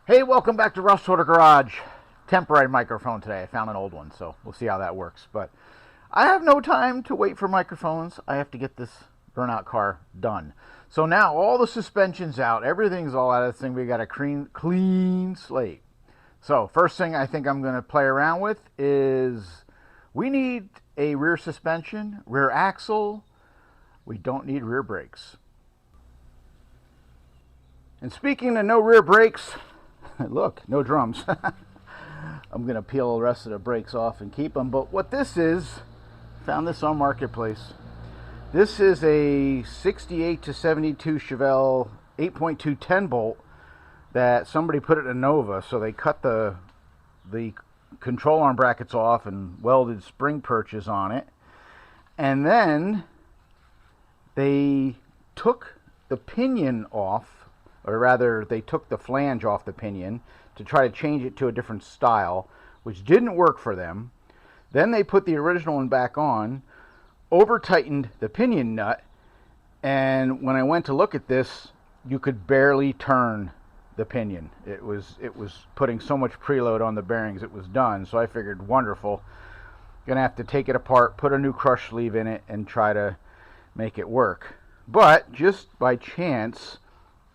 Hey, welcome back to Russ Auto Garage. Temporary microphone today. I found an old one, so we'll see how that works. But I have no time to wait for microphones. I have to get this burnout car done. So now all the suspension's out. Everything's all out of this thing. We got a clean slate. So first thing I think I'm going to play around with is we need a rear suspension, rear axle. We don't need rear brakes. And speaking of no rear brakes, look, no drums. I'm going to peel the rest of the brakes off and keep them. But what this is, found this on Marketplace. This is a 68 to 72 Chevelle 8.2 10 bolt that somebody put it in Nova. So they cut the control arm brackets off and welded spring perches on it. And then they took the pinion off, or rather they took the flange off the pinion to try to change it to a different style, which didn't work for them. Then they put the original one back on, over tightened the pinion nut, and when I went to look at this, you could barely turn the pinion. It was putting so much preload on the bearings, it was done. So I figured, wonderful, gonna have to take it apart, put a new crush sleeve in it, and try to make it work. But just by chance,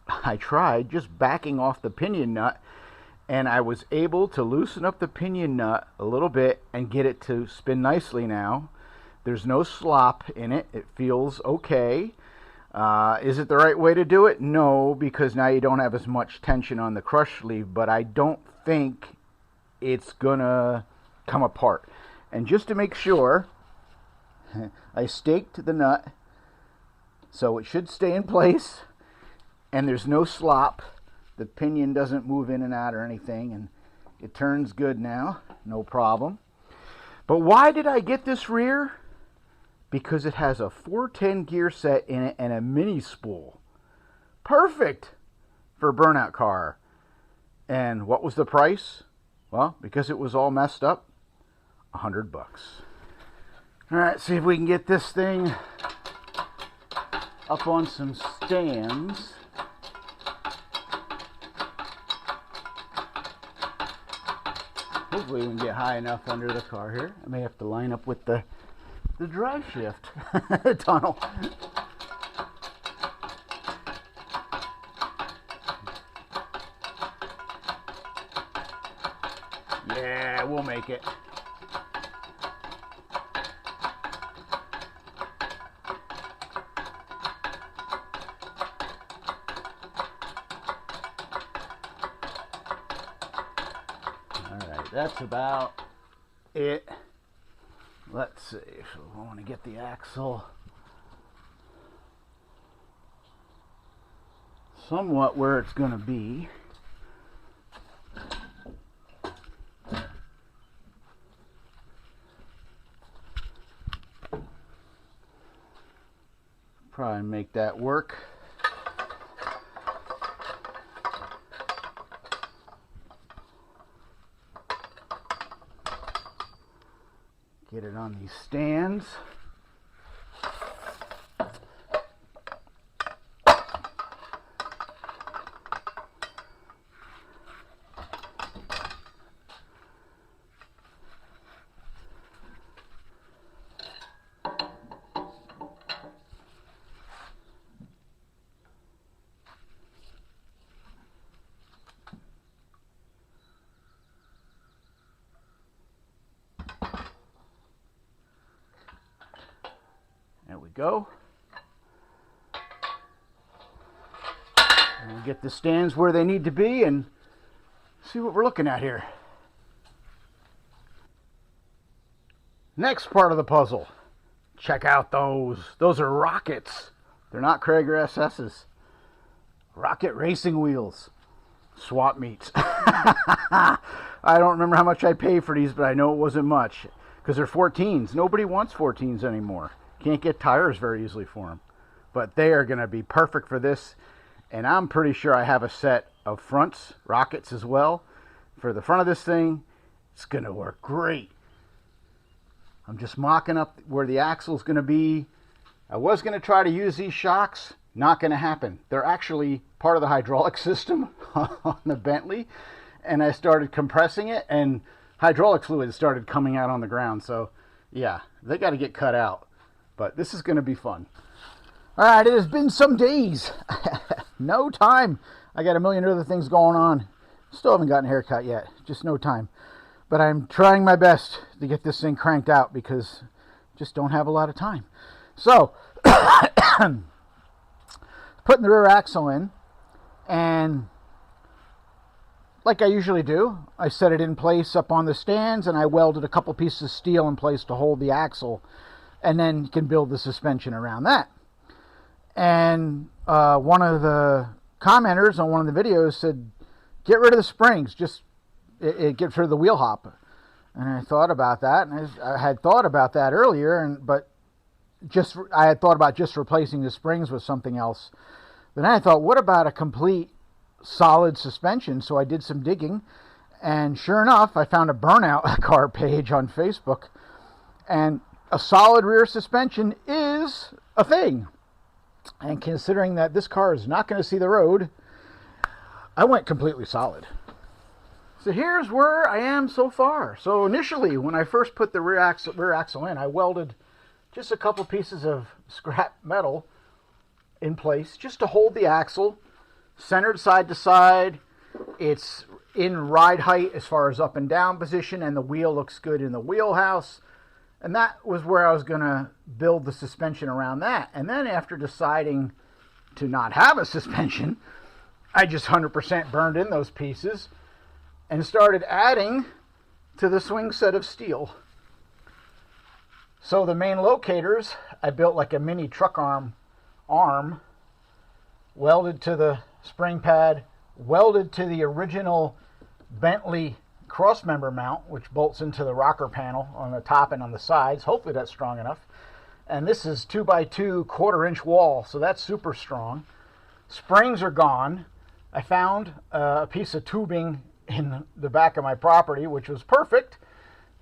I tried just backing off the pinion nut, and I was able to loosen up the pinion nut a little bit and get it to spin nicely now. There's no slop in it. It feels okay. Is it the right way to do it? No, because now you don't have as much tension on the crush sleeve, but I don't think it's gonna come apart. And just to make sure, I staked the nut so it should stay in place, and there's no slop. The pinion doesn't move in and out or anything, and it turns good now, no problem. But why did I get this rear? Because it has a 410 gear set in it and a mini spool. Perfect for a burnout car. And what was the price? Well, because it was all messed up, $100. All right, see if we can get this thing up on some stands. Hopefully we can get high enough under the car here. I may have to line up with the drive shift tunnel. Yeah, we'll make it. Alright, that's about it. Let's see, so I want to get the axle somewhat where it's going to be. Probably make that work. Get it on these stands. There we go. And we'll get the stands where they need to be and see what we're looking at here. Next part of the puzzle. Check out those. Those are rockets. They're not Krager SS's. Rocket racing wheels. Swap meets. I don't remember how much I paid for these, but I know it wasn't much. Because they're 14s. Nobody wants 14s anymore. Can't get tires very easily for them. But they are going to be perfect for this. And I'm pretty sure I have a set of fronts, rockets as well. For the front of this thing, it's going to work great. I'm just mocking up where the axle is going to be. I was going to try to use these shocks. Not going to happen. They're actually part of the hydraulic system on the Bentley, and I started compressing it, and hydraulic fluid started coming out on the ground. So yeah, they got to get cut out, but this is going to be fun. All right, it has been some days. No time. I got a million other things going on. Still haven't gotten a haircut yet. Just no time. But I'm trying my best to get this thing cranked out because I just don't have a lot of time. So, putting the rear axle in, and like I usually do, I set it in place up on the stands, and I welded a couple pieces of steel in place to hold the axle, and then you can build the suspension around that. And one of the commenters on one of the videos said, get rid of the springs, just get rid of the wheel hop. And I thought about that, and I had thought about that earlier, but I had thought about just replacing the springs with something else. Then I thought, what about a complete solid suspension? So I did some digging, and sure enough, I found a Burnout Car page on Facebook, and a solid rear suspension is a thing. And considering that this car is not going to see the road, I went completely solid. So here's where I am so far. So initially, when I first put the rear axle in, I welded just a couple pieces of scrap metal in place just to hold the axle, centered side to side. It's in ride height as far as up and down position, and the wheel looks good in the wheelhouse. And that was where I was going to build the suspension around that. And then after deciding to not have a suspension, I just 100% burned in those pieces and started adding to the swing set of steel. So the main locators, I built like a mini truck arm welded to the spring pad, welded to the original Bentley crossmember mount, which bolts into the rocker panel on the top and on the sides. Hopefully that's strong enough. And this is 2x2 1/4-inch wall, so that's super strong. Springs are gone. I found a piece of tubing in the back of my property, which was perfect,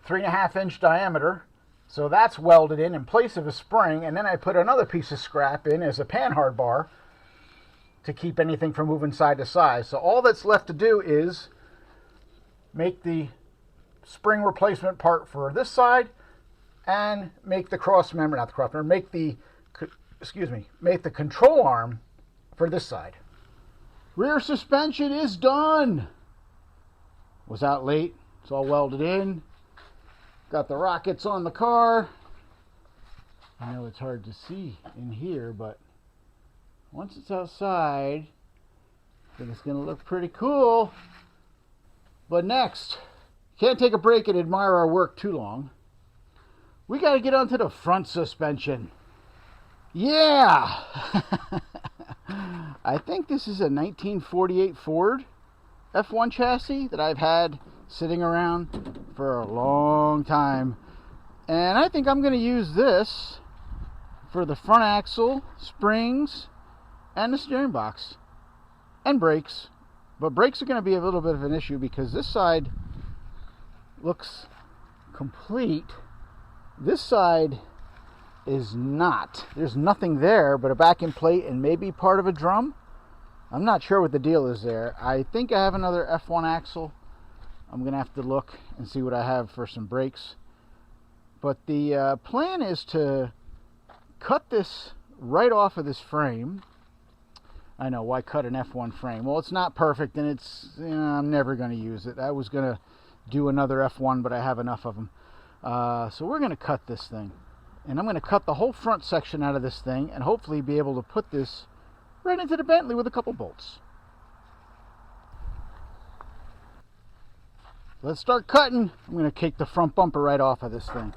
3.5-inch diameter. So that's welded in place of a spring, and then I put another piece of scrap in as a panhard bar to keep anything from moving side to side. So all that's left to do is make the spring replacement part for this side and make the make the control arm for this side. Rear suspension is done. Was out late. It's all welded in. Got the rockets on the car. I know it's hard to see in here, but once it's outside, I think it's going to look pretty cool. But next, can't take a break and admire our work too long. We got to get onto the front suspension. Yeah! I think this is a 1948 Ford F1 chassis that I've had sitting around for a long time. And I think I'm going to use this for the front axle, springs, and the steering box. And brakes. But brakes are going to be a little bit of an issue because this side looks complete. This side is not. There's nothing there but a backing plate and maybe part of a drum. I'm not sure what the deal is there. I think I have another F1 axle. I'm going to have to look and see what I have for some brakes. But the plan is to cut this right off of this frame. I know, why cut an F1 frame? Well, it's not perfect, and it's, I'm never going to use it. I was going to do another F1, but I have enough of them. So we're going to cut this thing. And I'm going to cut the whole front section out of this thing and hopefully be able to put this right into the Bentley with a couple bolts. Let's start cutting. I'm going to take the front bumper right off of this thing.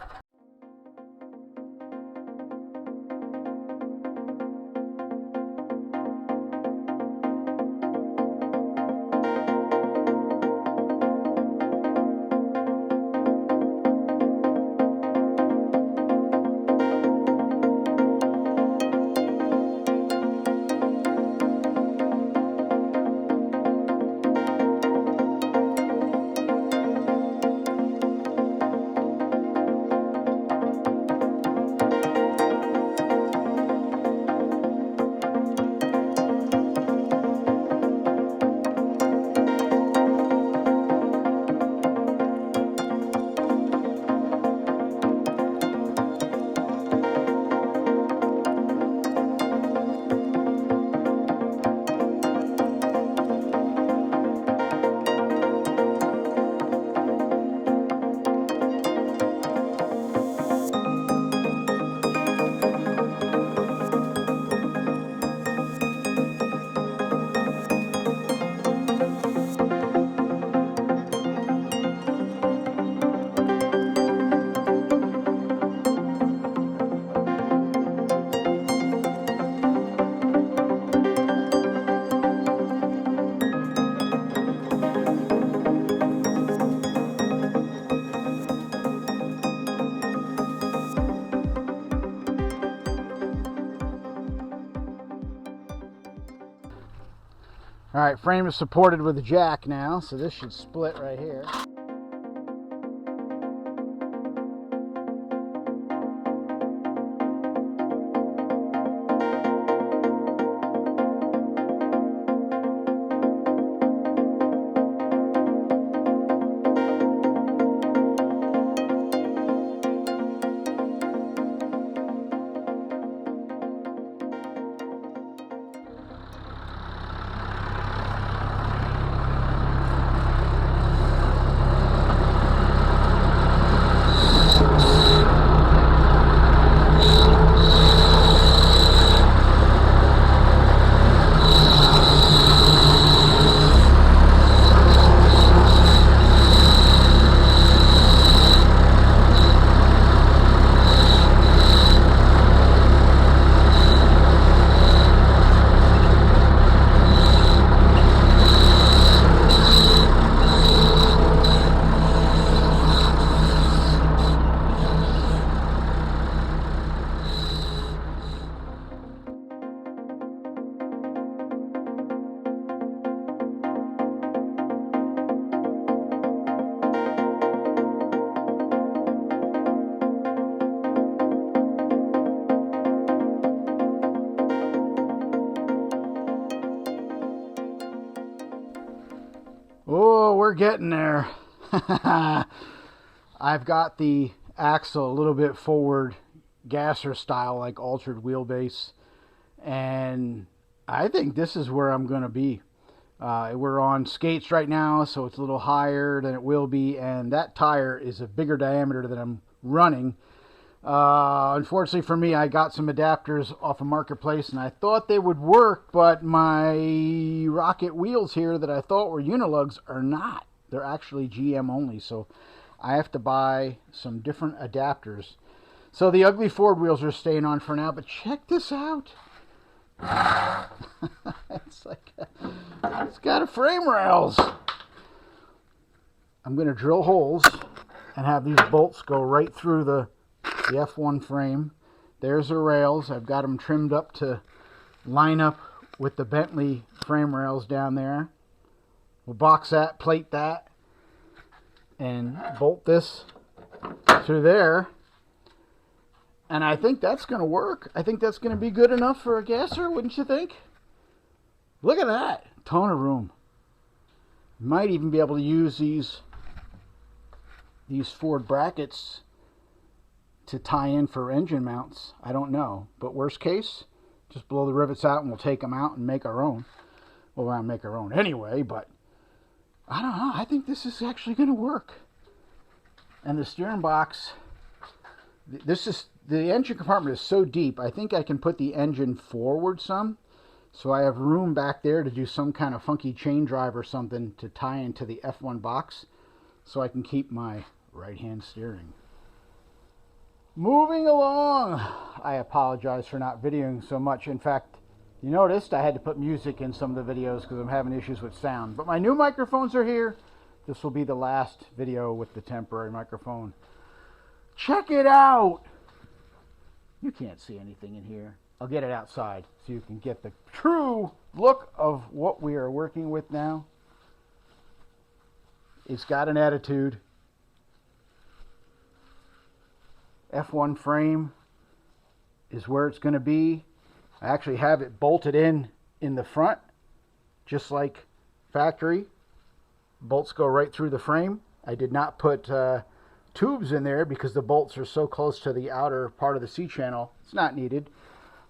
All right, frame is supported with a jack now, so this should split right here. Oh, we're getting there. I've got the axle a little bit forward, gasser style, like altered wheelbase, and I think this is where I'm going to be. We're on skates right now, so it's a little higher than it will be, and that tire is a bigger diameter than I'm running. Unfortunately for me, I got some adapters off of Marketplace, and I thought they would work, but my Rocket wheels here that I thought were Unilugs are not. They're actually GM only, so I have to buy some different adapters. So the ugly Ford wheels are staying on for now, but check this out. It's like it's got a frame rails. I'm going to drill holes and have these bolts go right through the F1 frame. There's the rails. I've got them trimmed up to line up with the Bentley frame rails down there. We'll box that, plate that, and bolt this through there. And I think that's going to work. I think that's going to be good enough for a gasser, wouldn't you think? Look at that. Ton of room. Might even be able to use these Ford brackets to tie in for engine mounts. I don't know. But worst case, just blow the rivets out and we'll take them out and make our own. Well, we'll make our own anyway, but I don't know. I think this is actually going to work. And the steering box, the engine compartment is so deep, I think I can put the engine forward some. So I have room back there to do some kind of funky chain drive or something to tie into the F1 box so I can keep my right-hand steering. Moving along. I apologize for not videoing so much. In fact, you noticed I had to put music in some of the videos because I'm having issues with sound. But my new microphones are here. This will be the last video with the temporary microphone. Check it out. You can't see anything in here. I'll get it outside so you can get the true look of what we are working with now. It's got an attitude. F1 frame is where it's going to be. I actually have it bolted in the front, just like factory. Bolts go right through the frame. I did not put tubes in there because the bolts are so close to the outer part of the C-channel. It's not needed.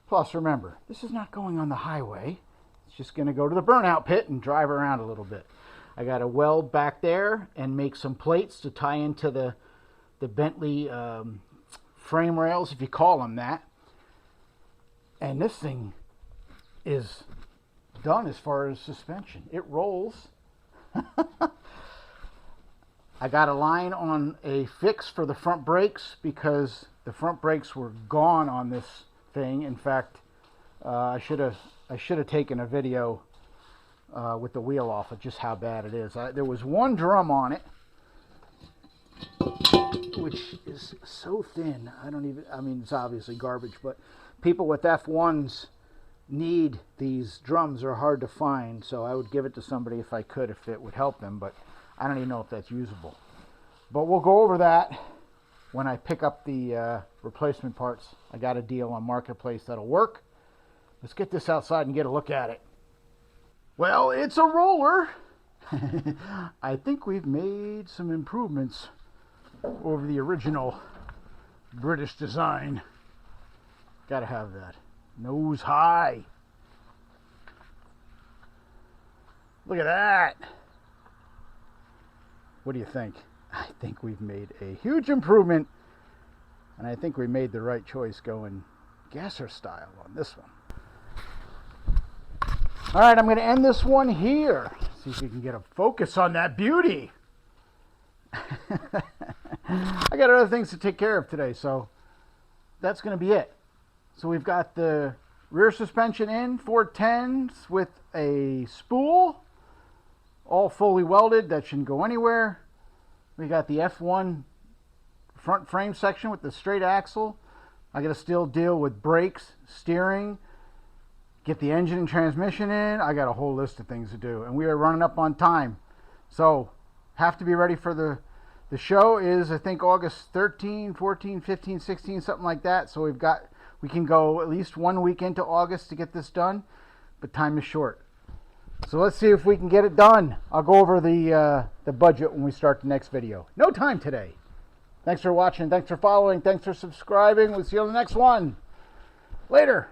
Plus, remember, this is not going on the highway. It's just going to go to the burnout pit and drive around a little bit. I got to weld back there and make some plates to tie into the Bentley frame rails, if you call them that. And this thing is done as far as suspension. It rolls. I got a line on a fix for the front brakes because the front brakes were gone on this thing. In fact, I should have taken a video with the wheel off of just how bad it is. There was one drum on it, which is so thin. I mean, it's obviously garbage, but people with F1s need these drums. Are hard to find, so I would give it to somebody if I could, if it would help them, but I don't even know if that's usable. But we'll go over that when I pick up the replacement parts. I got a deal on Marketplace that'll work. Let's get this outside and get a look at it. Well, it's a roller. I think we've made some improvements over the original British design. Gotta have that. Nose high. Look at that. What do you think? I think we've made a huge improvement, and I think we made the right choice going gasser style on this one. All right, I'm going to end this one here. See if we can get a focus on that beauty. I got other things to take care of today, so that's going to be it. So we've got the rear suspension in, 410s with a spool, all fully welded. That shouldn't go anywhere. We got the F1 front frame section with the straight axle. I got to still deal with brakes, steering, get the engine and transmission in. I got a whole list of things to do, and we are running up on time. So have to be ready for the show is, I think, August 13, 14, 15, 16, something like that. So we can go at least 1 week into August to get this done, but time is short. So let's see if we can get it done. I'll go over the budget when we start the next video. No time today. Thanks for watching. Thanks for following. Thanks for subscribing. We'll see you on the next one. Later.